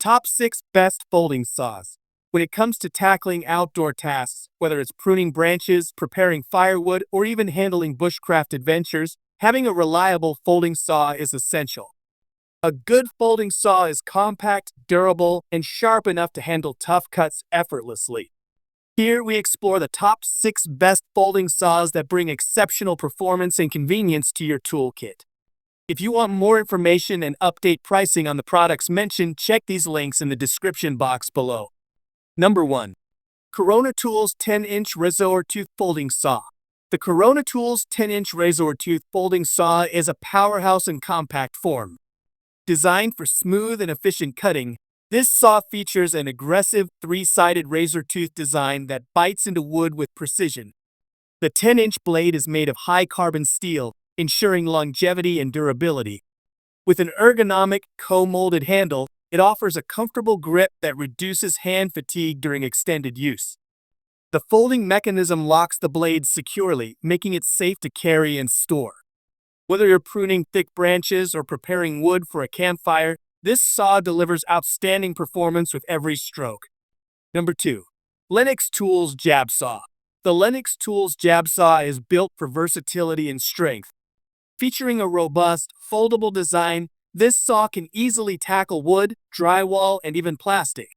Top 6 Best Folding Saws. When it comes to tackling outdoor tasks, whether it's pruning branches, preparing firewood, or even handling bushcraft adventures, having a reliable folding saw is essential. A good folding saw is compact, durable, and sharp enough to handle tough cuts effortlessly. Here we explore the top 6 best folding saws that bring exceptional performance and convenience to your toolkit. If you want more information and update pricing on the products mentioned, check these links in the description box below. Number 1. Corona Tools 10-inch Razor Tooth Folding Saw. The Corona Tools 10-inch Razor Tooth Folding Saw is a powerhouse in compact form. Designed for smooth and efficient cutting, this saw features an aggressive 3-sided razor tooth design that bites into wood with precision. The 10-inch blade is made of high-carbon steel, ensuring longevity and durability. With an ergonomic, co-molded handle, it offers a comfortable grip that reduces hand fatigue during extended use. The folding mechanism locks the blade securely, making it safe to carry and store. Whether you're pruning thick branches or preparing wood for a campfire, this saw delivers outstanding performance with every stroke. Number 2. LENOX Tools Jab Saw. The LENOX Tools Jab Saw is built for versatility and strength. Featuring a robust, foldable design, this saw can easily tackle wood, drywall, and even plastic.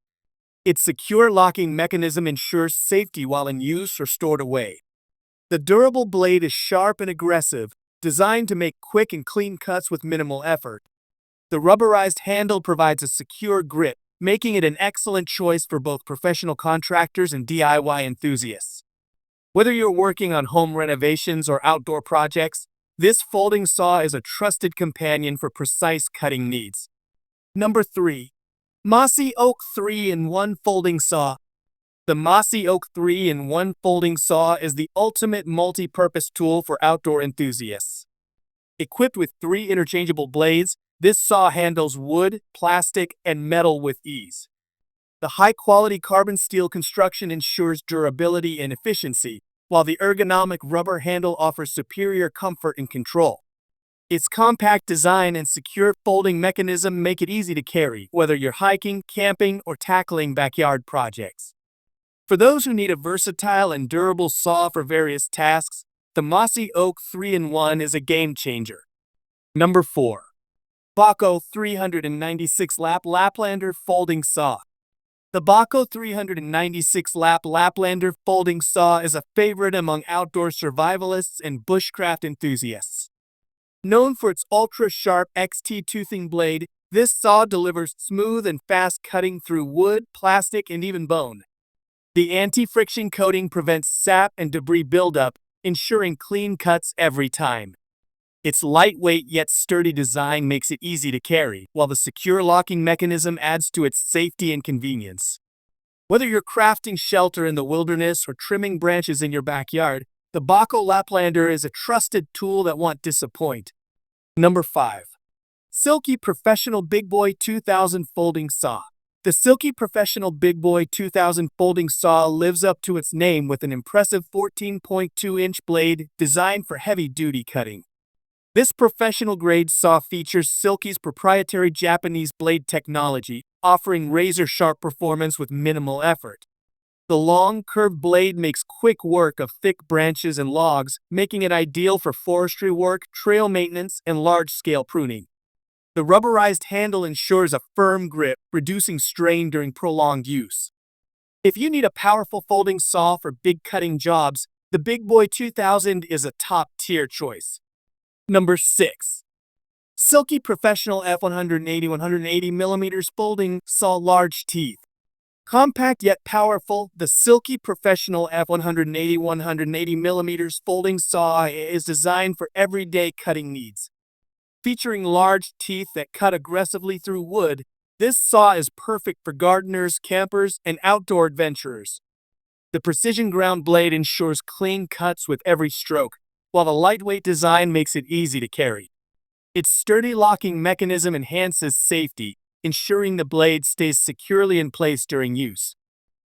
Its secure locking mechanism ensures safety while in use or stored away. The durable blade is sharp and aggressive, designed to make quick and clean cuts with minimal effort. The rubberized handle provides a secure grip, making it an excellent choice for both professional contractors and DIY enthusiasts. Whether you're working on home renovations or outdoor projects, this folding saw is a trusted companion for precise cutting needs. Number 3. MOSSY OAK 3-in-1 Folding Saw. The MOSSY OAK 3-in-1 Folding Saw is the ultimate multi-purpose tool for outdoor enthusiasts. Equipped with 3 interchangeable blades, this saw handles wood, plastic, and metal with ease. The high-quality carbon steel construction ensures durability and efficiency, while the ergonomic rubber handle offers superior comfort and control. Its compact design and secure folding mechanism make it easy to carry, whether you're hiking, camping, or tackling backyard projects. For those who need a versatile and durable saw for various tasks, the MOSSY OAK 3-in-1 is a game-changer. Number 4. Bahco 396 Lap Laplander Folding Saw. The Bahco 396 Lap Laplander Folding Saw is a favorite among outdoor survivalists and bushcraft enthusiasts. Known for its ultra-sharp XT toothing blade, this saw delivers smooth and fast cutting through wood, plastic, and even bone. The anti-friction coating prevents sap and debris buildup, ensuring clean cuts every time. Its lightweight yet sturdy design makes it easy to carry, while the secure locking mechanism adds to its safety and convenience. Whether you're crafting shelter in the wilderness or trimming branches in your backyard, the Bahco Laplander is a trusted tool that won't disappoint. Number 5. Silky Professional BIGBOY 2000 Folding Saw. The Silky Professional BIGBOY 2000 Folding Saw lives up to its name with an impressive 14.2-inch blade designed for heavy-duty cutting. This professional-grade saw features Silky's proprietary Japanese blade technology, offering razor-sharp performance with minimal effort. The long, curved blade makes quick work of thick branches and logs, making it ideal for forestry work, trail maintenance, and large-scale pruning. The rubberized handle ensures a firm grip, reducing strain during prolonged use. If you need a powerful folding saw for big cutting jobs, the BIGBOY 2000 is a top-tier choice. Number 6. Silky Professional F180 180mm Folding Saw Large Teeth. Compact yet powerful, the Silky Professional F180 180mm Folding Saw is designed for everyday cutting needs. Featuring large teeth that cut aggressively through wood, this saw is perfect for gardeners, campers, and outdoor adventurers. The precision ground blade ensures clean cuts with every stroke, while the lightweight design makes it easy to carry. Its sturdy locking mechanism enhances safety, ensuring the blade stays securely in place during use.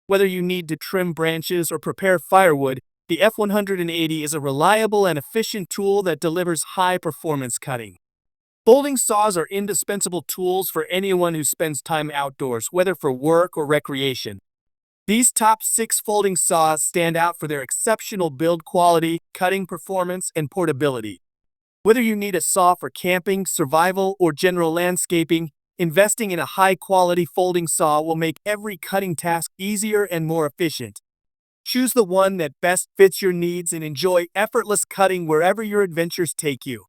Whether you need to trim branches or prepare firewood, the F180 is a reliable and efficient tool that delivers high-performance cutting. Folding saws are indispensable tools for anyone who spends time outdoors, whether for work or recreation. These top 6 folding saws stand out for their exceptional build quality, cutting performance, and portability. Whether you need a saw for camping, survival, or general landscaping, investing in a high-quality folding saw will make every cutting task easier and more efficient. Choose the one that best fits your needs and enjoy effortless cutting wherever your adventures take you.